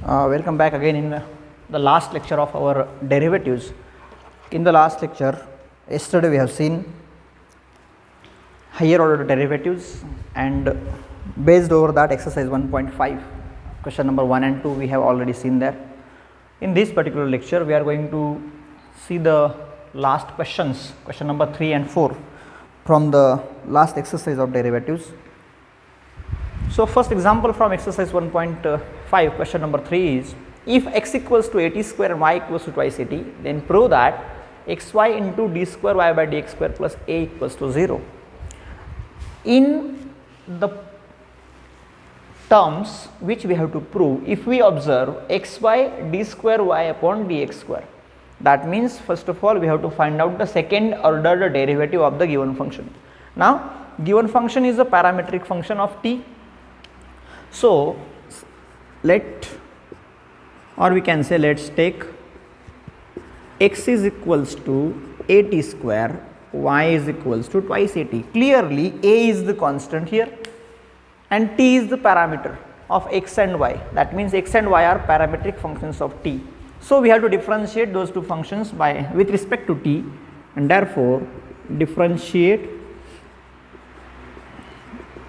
Welcome back again in the last lecture of our derivatives. In the last lecture, yesterday we have seen higher order derivatives, and based over that exercise 1.5 question number 1 and 2 we have already seen there. In this particular lecture we are going to see the last questions, question number 3 and 4 from the last exercise of derivatives. So, first example from exercise 1.5 question number 3 is, if x equals to at square and y equals to twice at, then prove that xy into d square y by dx square plus a equals to 0. In the terms which we have to prove, if we observe xy d square y upon dx square, that means first of all we have to find out the second order derivative of the given function. Now, given function is a parametric function of t. So, we can say let's take x is equals to at square, y is equals to twice at. Clearly a is the constant here and t is the parameter of x and y, that means x and y are parametric functions of t. So, we have to differentiate those two functions with respect to t, and therefore differentiate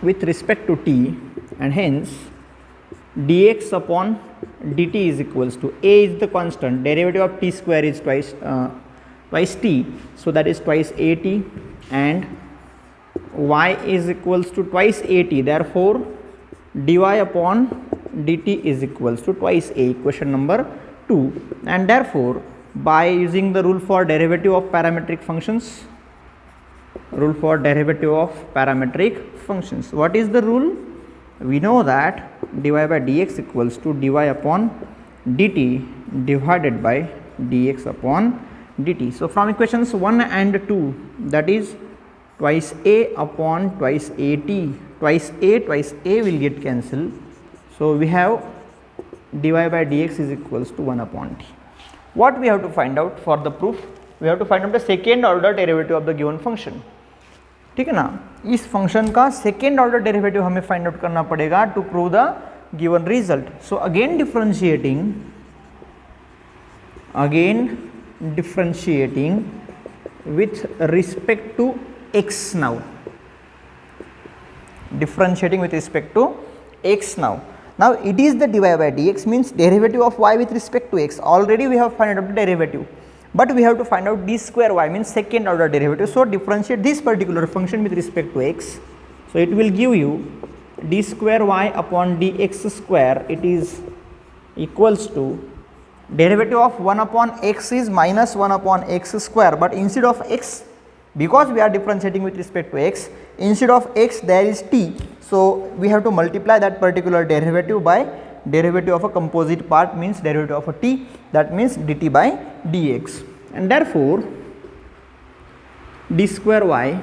with respect to t, and hence dx upon dt is equals to, a is the constant, derivative of t square is twice t, so that is twice at, and y is equals to twice at, therefore dy upon dt is equals to twice a, equation number 2, and therefore by using the rule for derivative of parametric functions, what is the rule? We know that dy by dx equals to dy upon dt divided by dx upon dt. So, from equations 1 and 2, that is twice a upon twice at, twice a will get cancelled. So, we have dy by dx is equals to 1 upon t. What we have to find out for the proof? We have to find out the second order derivative of the given function. ठीक है ना, इस function का second order derivative हमें find out करना पड़ेगा to prove the given result. So again differentiating with respect to x now. Differentiating with respect to x now. Now it is the dy by dx means derivative of y with respect to x. Already we have found out the derivative, but we have to find out d square y means second order derivative. So differentiate this particular function with respect to x. So it will give you d square y upon dx square. It is equals to derivative of 1 upon x is minus 1 upon x square, but instead of x, because we are differentiating with respect to x, instead of x there is t. So we have to multiply that particular derivative by derivative of a composite part means derivative of a t, that means dt by dx, and therefore d square y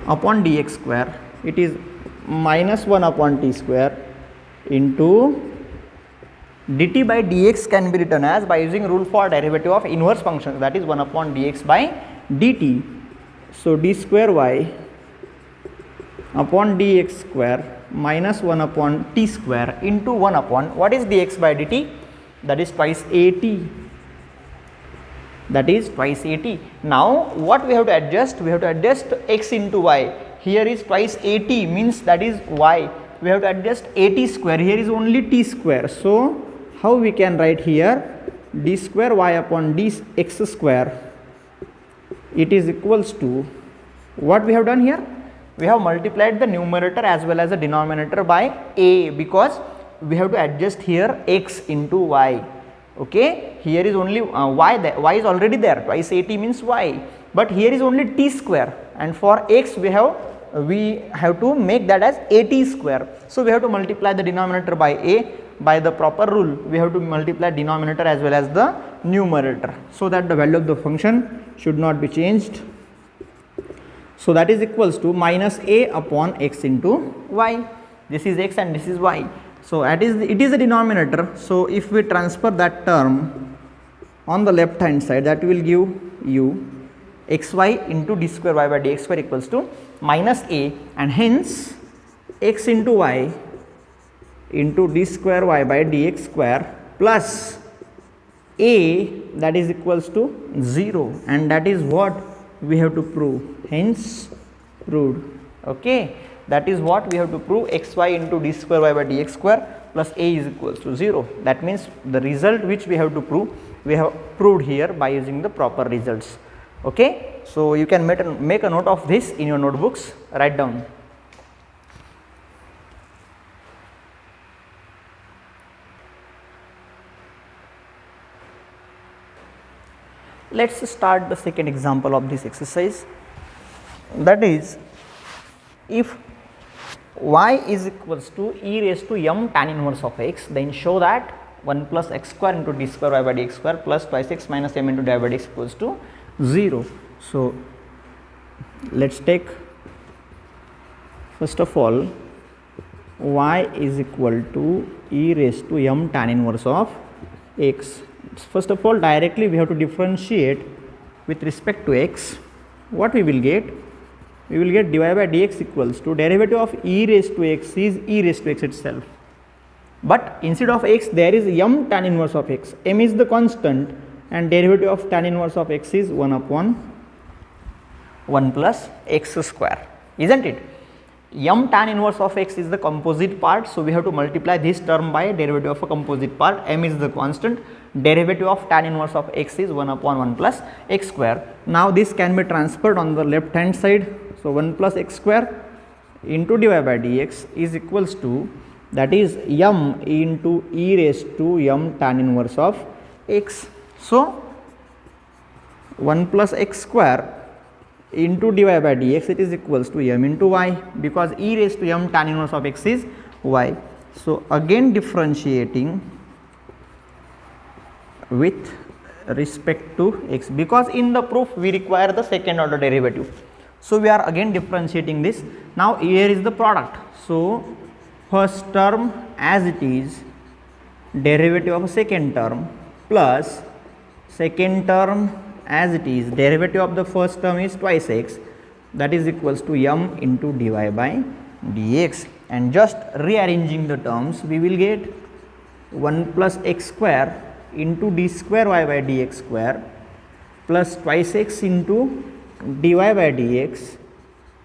upon dx square, it is minus 1 upon t square into dt by dx can be written as, by using rule for derivative of inverse functions, that is 1 upon dx by dt. So d square y upon dx square minus 1 upon t square into 1 upon, what is dx by dt? That is twice at. That is twice at. Now what we have to adjust? We have to adjust x into y. Here is twice at means that is y. We have to adjust at square. Here is only t square. So how we can write here? D square y upon dx square. It is equals to, what we have done here? We have multiplied the numerator as well as the denominator by a, because we have to adjust here x into y. Okay, here is only y there, y is already there, twice at means y, but here is only t square, and for x we have to make that as at square. So we have to multiply the denominator by a. By the proper rule, we have to multiply denominator as well as the numerator, so that the value of the function should not be changed. So that is equals to minus a upon x into y. This is x and this is y. So it is the denominator. So if we transfer that term on the left hand side, that will give you xy into d square y by dx square equals to minus a, and hence x into y into d square y by dx square plus a, that is equals to 0, and that is what we have to prove, hence proved. Okay, that is what we have to prove, xy into d square y by dx square plus a is equals to 0. That means the result which we have to prove, we have proved here by using the proper results. Okay, so you can make a note of this in your notebooks, write down. Let us start the second example of this exercise, that is, if y is equals to e raised to m tan inverse of x, then show that 1 plus x square into d square y by dx square plus twice x minus m into dy by dx equals to 0. So, let us take first of all y is equal to e raised to m tan inverse of x. First of all, directly we have to differentiate with respect to x. What we will get? We will get dy by dx equals to derivative of e raised to x is e raised to x itself. But instead of x there is m tan inverse of x. M is the constant and derivative of tan inverse of x is 1 upon 1 plus x square, isn't it? M tan inverse of x is the composite part, so we have to multiply this term by derivative of a composite part. M is the constant, derivative of tan inverse of x is 1 upon 1 plus x square. Now this can be transferred on the left hand side. So 1 plus x square into dy by dx is equals to, that is m into e raised to m tan inverse of x. So 1 plus x square into dy by dx, it is equals to m into y, because e raised to m tan inverse of x is y. So again differentiating with respect to x, because in the proof we require the second order derivative. So we are again differentiating this. Now here is the product. So first term as it is, derivative of second term plus second term as it is, derivative of the first term is twice x, that is equals to m into dy by dx, and just rearranging the terms we will get 1 plus x square into d square y by dx square plus twice x into dy by dx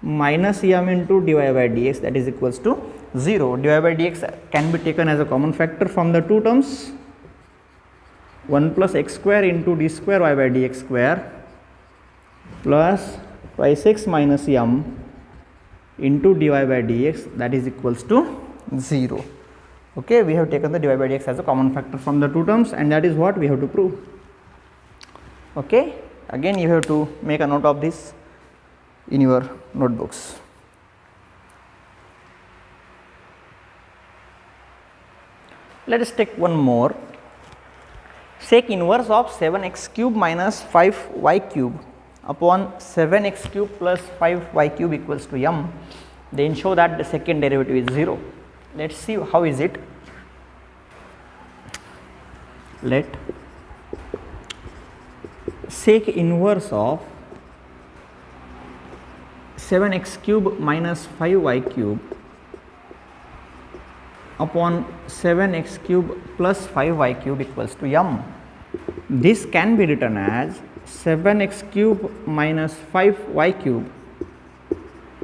minus m into dy by dx, that is equals to 0. Dy by dx can be taken as a common factor from the two terms, 1 plus x square into d square y by dx square plus twice x minus m into dy by dx, that is equals to 0. Okay, we have taken the dy by dx as a common factor from the two terms, and that is what we have to prove. Okay, again you have to make a note of this in your notebooks. Let us take one more. Sec inverse of 7x cube minus 5y cube upon 7x cube plus 5y cube equals to m, then show that the second derivative is 0. Let us see how is it. Let sec inverse of 7x cube minus 5y cube upon 7x cube plus 5y cube equals to m. This can be written as 7x cube minus 5y cube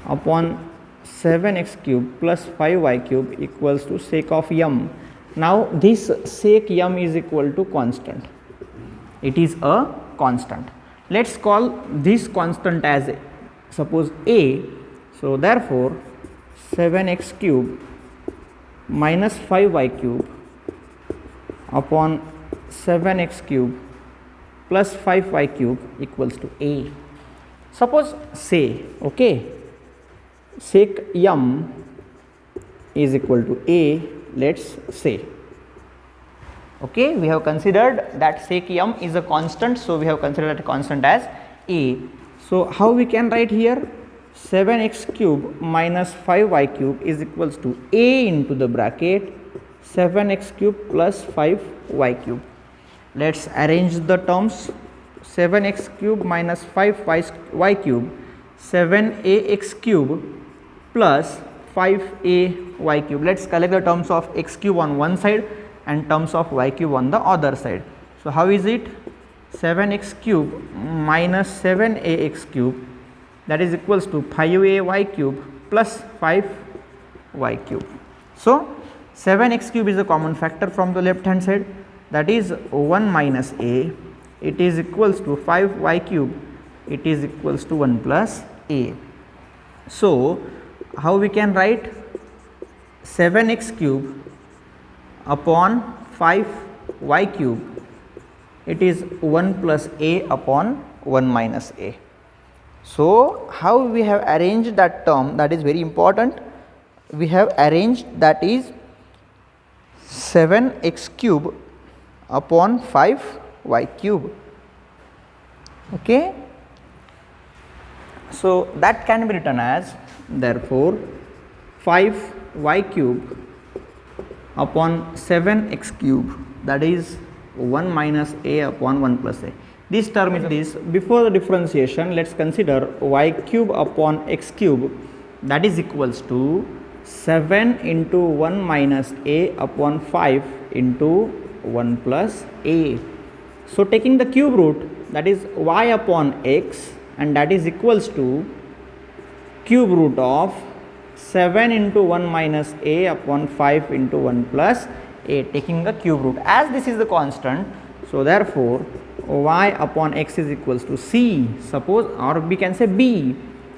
upon 7x cube plus 5y cube equals to sec of m. Now this sec m is equal to constant. It is a constant. Let us call this constant as suppose a. So therefore 7x cube minus 5y cube upon 7x cube plus 5y cube equals to a. Suppose say, okay, sec m is equal to a, let us say. Okay, we have considered that sec m is a constant, so we have considered a constant as a. So how we can write here? 7x cube minus 5y cube is equals to a into the bracket 7x cube plus 5y cube. Let us arrange the terms. 7x cube minus 5y cube, 7ax cube plus 5ay cube. Let's collect the terms of x cube on one side and terms of y cube on the other side. So how is it? 7x cube minus 7ax cube, that is equals to 5ay cube plus 5y cube. So 7x cube is a common factor from the left hand side, that is 1 minus a, it is equals to 5y cube, it is equals to 1 plus a. So how we can write 7x cube upon 5y cube, it is 1 plus a upon 1 minus a. So how we have arranged that term, that is very important. We have arranged, that is 7x cube upon 5y cube. Okay. So that can be written as, therefore 5y cube upon 7x cube, that is 1 minus a upon 1 plus a. This term is this. Before the differentiation, let's consider y cube upon x cube, that is equals to 7 into 1 minus a upon 5 into 1 plus a. So taking the cube root, that is y upon x, and that is equals to cube root of 7 into 1 minus a upon 5 into 1 plus a, taking the cube root. As this is the constant, so therefore y upon x is equals to c, suppose, or we can say b,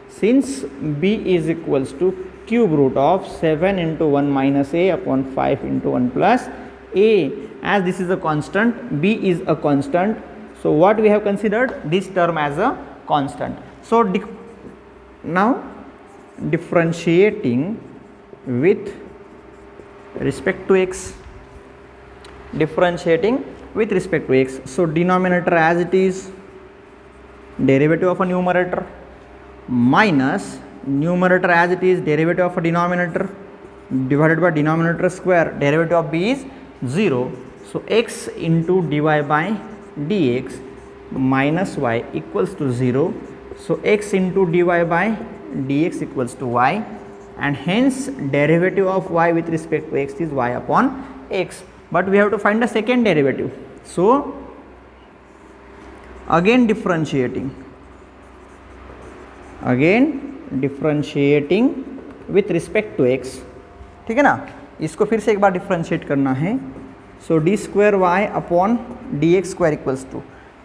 since b is equals to cube root of 7 into 1 minus a upon 5 into 1 plus a. As this is a constant, b is a constant, so what we have considered this term as a constant. So now differentiating with respect to x, differentiating with respect to x. So denominator as it is, derivative of a numerator, minus numerator as it is, derivative of a denominator, divided by denominator square, derivative of b is 0. So x into dy by dx minus y equals to 0. So x into dy by dx equals to y, and hence derivative of y with respect to x is y upon x. But we have to find the second derivative. So again differentiating with respect to x, ठीक है ना, इसको फिर से एक बार differentiate करना है. So d square y upon d x square equals to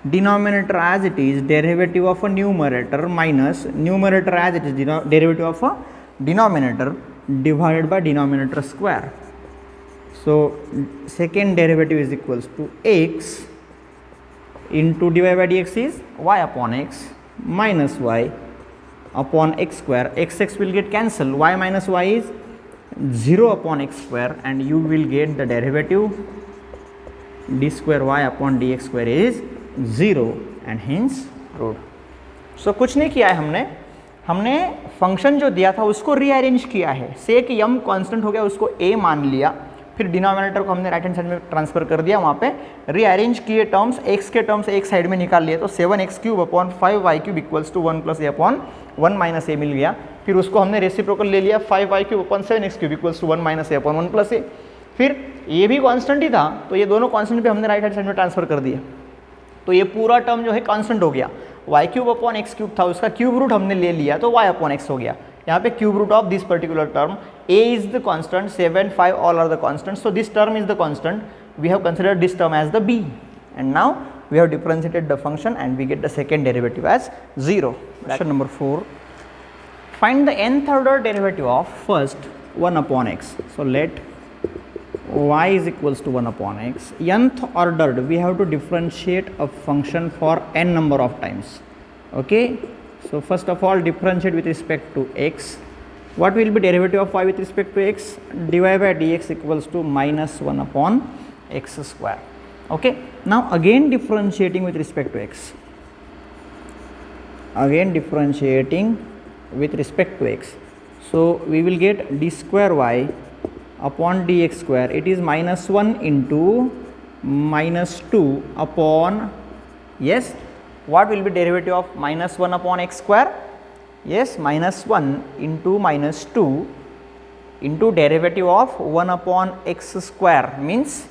denominator as it is, derivative of a numerator minus numerator as it is, derivative of a denominator divided by denominator square. So second derivative is equals to x into dy by dx is y upon x minus y upon x square. X will get cancelled, y minus y is 0 upon x square, and you will get the derivative d square y upon dx square is 0 and hence root. So कुछ नहीं किया है हमने function जो दिया था उसको rearrange किया है. से कि यम कांस्टेंट हो गया, उसको a मान लिया, फिर डिनोमिनेटर को हमने राइट हैंड साइड में ट्रांसफर कर दिया, वहाँ पे रीअरेंज किए टर्म्स, x के टर्म्स एक साइड में निकाल लिए, तो 7x cube upon 5y cube equals to 1 plus a upon 1 minus a मिल गया. फिर उसको हमने रेसिप्रोकल ले लिया, 5y cube upon 7x cube equals to 1 minus a upon 1 plus a. फिर ये भी कांस्टेंट ही था, तो ये दोनों कांस्टेंट पे हमने राइट हैंड साइड में ट्रांसफर कर दिया, तो ये पूरा टर्म जो है कांस्टेंट हो गया. y cube upon x cube था, उसका क्यूब रूट हमने ले लिया, तो y अपॉन एक्स हो गया. यहाँ पे cube root of this particular term, a is the constant, 7, 5 all are the constants, so this term is the constant. We have considered this term as the b, and now we have differentiated the function and we get the second derivative as 0. Question number 4. Find the nth order derivative of first 1 upon x. So let y is equals to 1 upon x. Nth ordered, we have to differentiate a function for n number of times. Okay, so first of all differentiate with respect to x. What will be derivative of y with respect to x? dy by dx equals to minus 1 upon x square. Okay, now again differentiating with respect to x. Again differentiating with respect to x. So we will get d square y upon dx square, it is minus 1 into minus 2 upon, yes, what will be derivative of minus 1 upon x square? Yes, minus 1 into minus 2 into derivative of 1 upon x square means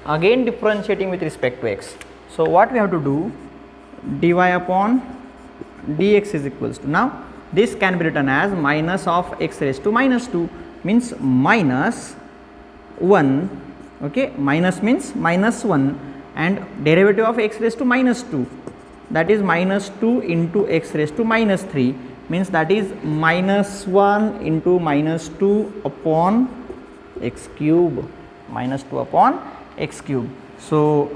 again differentiating with respect to x. So, what we have to do, dy upon dx is equals to, now this can be written as minus of x raised to minus 2 means minus 1, okay, minus means minus 1 and derivative of x raised to minus 2, that is minus 2 into x raised to minus 3 means that is minus 1 into minus 2 upon x cube, minus 2 upon x cube. So,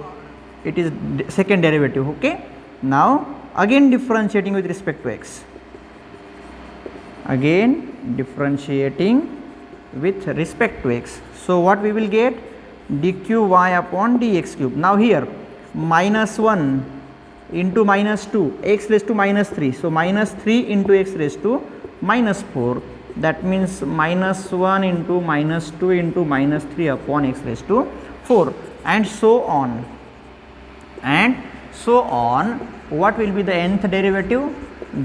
it is second derivative, okay. Now, again differentiating with respect to x, again differentiating with respect to x. So, what we will get, dqy upon dx cube. Now, here minus 1 into minus 2 x raised to minus 3. So, minus 3 into x raised to minus 4, that means minus 1 into minus 2 into minus 3 upon x raised to 4 and so on and so on. What will be the nth derivative?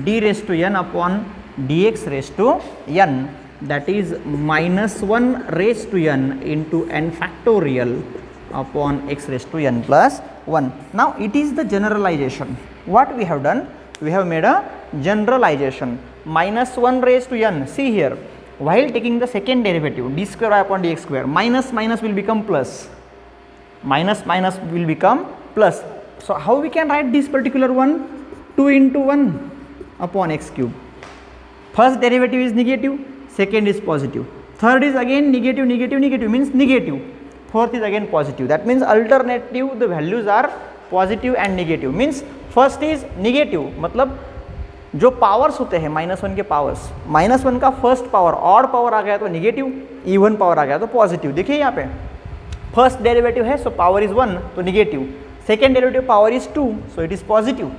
D raised to n upon dx raised to n, that is minus 1 raised to n into n factorial upon x raised to n plus 1. Now, it is the generalization. What we have done? We have made a generalization. Minus 1 raised to n, see here, while taking the second derivative d square y upon dx square, minus minus will become plus, minus minus will become plus. So, how we can write this particular one? 2 into 1 upon x cube. First derivative is negative, second is positive, third is again negative, negative, negative means negative, fourth is again positive, that means alternative the values are positive and negative means first is negative, मतलब जो powers होते हैं minus 1 के powers, minus 1 का first power odd power आ गया तो negative, even power आ गया तो पॉजिटिव. देखिए यहाँ पे फर्स्ट डेरिवेटिव है, सो पावर इज 1 तो negative, second derivative power is 2 so it is positive,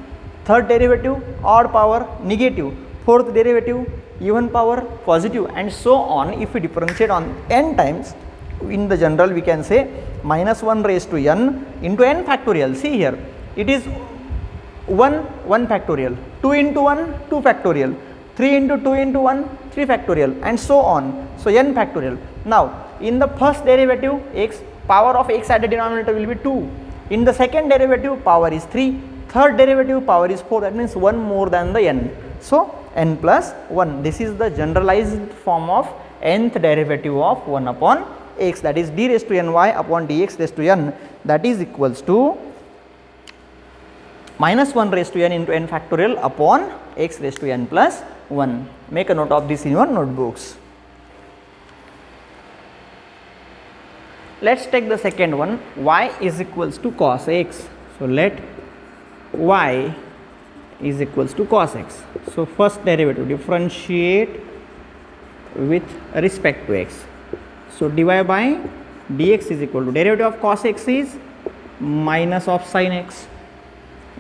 third derivative odd power negative, fourth derivative even power positive and so on. If we differentiate on n times, in the general we can say minus 1 raised to n into n factorial. See here, it is 1 factorial, 2 into 1 2 factorial, 3 into 2 into 1 3 factorial and so on. So, n factorial. Now, in the first derivative x, power of x at the denominator will be 2, in the second derivative power is 3, third derivative power is 4, that means 1 more than the n. So, n plus 1, this is the generalized form of nth derivative of 1 upon x, that is d raised to ny upon dx raised to n, that is equals to minus 1 raised to n into n factorial upon x raised to n plus 1. Make a note of this in your notebooks. Let us take the second one, y is equals to cos x. So, let y is equals to cos x. So, first derivative differentiate with respect to x. So, dy by dx is equal to derivative of cos x is minus of sin x,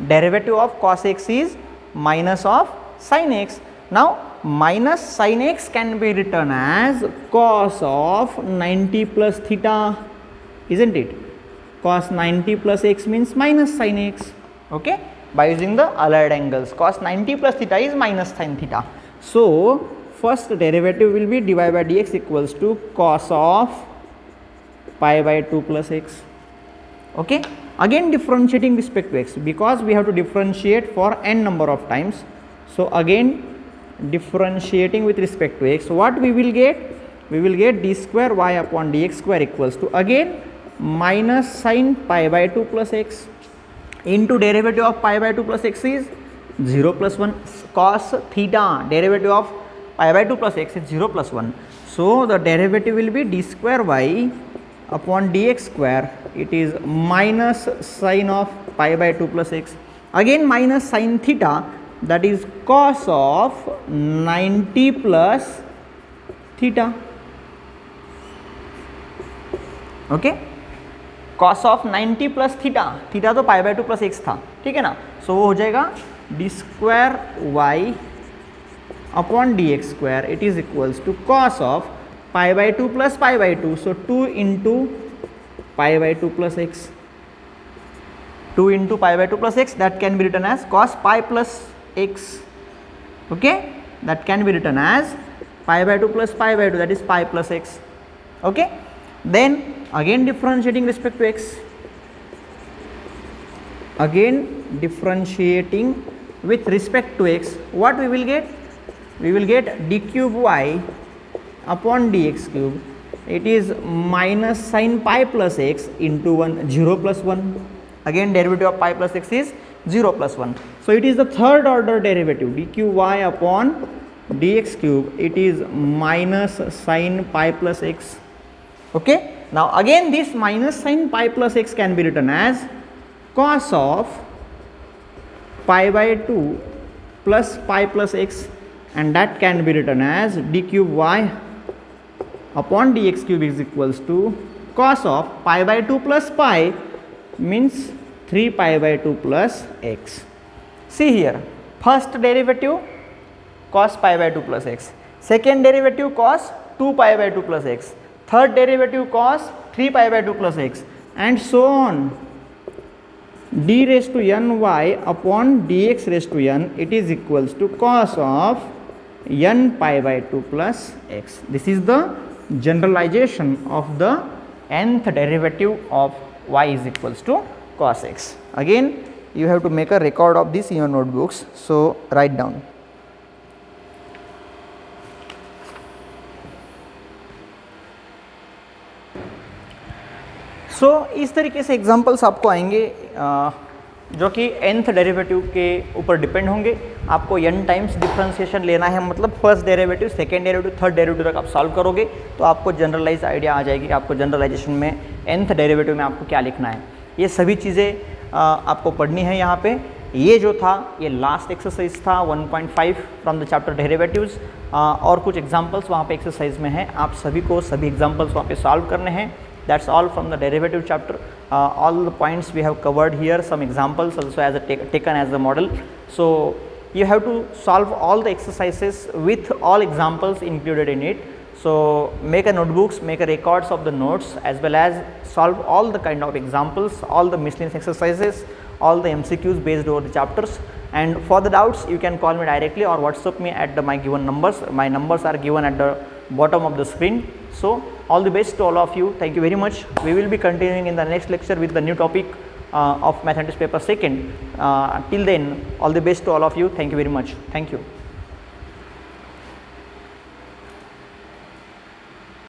derivative of cos x is minus of sin x. Now, minus sin x can be written as cos of 90 plus theta, isn't it? Cos 90 plus x means minus sin x, okay, by using the allied angles. Cos 90 plus theta is minus sin theta. So, first derivative will be dy by dx equals to cos of pi by 2 plus x, okay. Again differentiating with respect to x, because we have to differentiate for n number of times. So, again differentiating with respect to x, what we will get? We will get d square y upon dx square equals to again minus sin pi by 2 plus x into derivative of pi by 2 plus x is 0 plus 1, cos theta derivative of pi by 2 plus x is 0 plus 1. So, the derivative will be d square y upon dx square, it is minus sin of pi by 2 plus x, again minus sin theta, that is cos of 90 plus theta, okay. Cos of 90 plus theta, theta तो पाई by 2 plus x था, ठीक है ना. सो वो हो जाएगा d square y upon d x square, it is equals to cos of pi by 2 plus pi by 2, so 2 into pi by 2 plus x, 2 into pi by 2 plus x, that can be written as cos pi plus x. Okay, that can be written as pi by 2 plus pi by 2, that is pi plus x. Okay, then again differentiating respect to x, again differentiating with respect to x, what we will get? We will get d cube y upon dx cube, it is minus sin pi plus x into 1, 0 plus 1. Again derivative of pi plus x is 0 plus 1. So it is the third order derivative, d cube y upon dx cube, it is minus sin pi plus x. Okay. Now again this minus sin pi plus x can be written as cos of pi by 2 plus pi plus x, and that can be written as d cube y upon dx cube is equals to cos of pi by 2 plus pi, means 3 pi by 2 plus x. See here, first derivative cos pi by 2 plus x, second derivative cos 2 pi by 2 plus x, third derivative cos 3 pi by 2 plus x, and so on. D raised to n y upon dx raised to n, it is equals to cos of n pi by 2 plus x. This is the generalization of the nth derivative of y is equals to cos x. Again you have to make a record of this in your notebooks, so write down. सो इस तरीके से examples आपको आएंगे जो कि nth derivative के ऊपर depend होंगे. आपको n टाइम्स डिफरेंशिएशन लेना है, मतलब first derivative, second derivative, third derivative तक आप सॉल्व करोगे तो आपको जनरलाइज आइडिया आ जाएगी कि आपको जनरलाइजेशन में nth डेरिवेटिव में आपको क्या लिखना है. ये सभी चीज़ें आपको पढ़नी है यहाँ पे. ये जो था ये लास्ट एक्सरसाइज था 1.5 फ्रॉम द चैप्टर डेरिवेटिव्स, और कुछ एग्जांपल्स वहाँ पे एक्सरसाइज में है. आप सभी को सभी एग्जांपल्स वहाँ पे सॉल्व करने हैं. That's all from the derivative chapter. All the points we have covered here, some examples also as taken as a model. So you have to solve all the exercises with all examples included in it. So make a notebooks, make a records of the notes, as well as solve all the kind of examples, all the miscellaneous exercises, all the MCQs based over the chapters. And for the doubts you can call me directly or WhatsApp me at my given numbers. My numbers are given at the bottom of the screen. So all the best to all of you. Thank you very much. We will be continuing in the next lecture with the new topic of mathematics paper second. Till then, all the best to all of you. Thank you very much. Thank you.